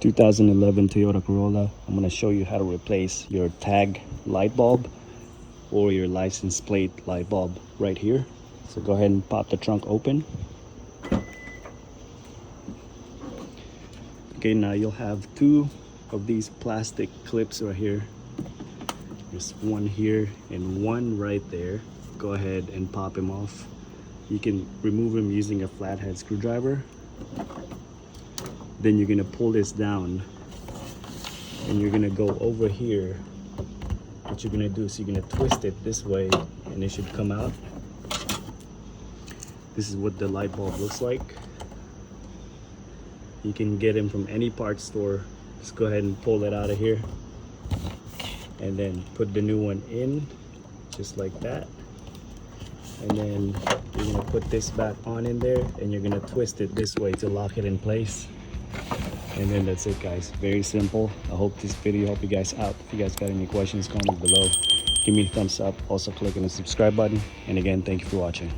2011 Toyota Corolla. I'm going to show you how to replace your tag light bulb or your license plate light bulb right here. So go ahead and pop the trunk open. Okay, now you'll have two of these plastic clips right here. There's one here and one right there. Go ahead and pop them off. You can remove them using a flathead screwdriver. Then you're gonna pull this down and you're gonna go over here. What you're gonna do is you're gonna twist it this way and it should come out. This is what the light bulb looks like. You can get them from any parts store. Just go ahead and pull it out of here and then put the new one in just like that. And then you're gonna put this back on in there and you're gonna twist it this way to lock it in place. And then that's it, guys. Very simple. I hope this video helped you guys out. If you guys got any questions, comment below. Give me a thumbs up. Also click on the subscribe button. And again, thank you for watching.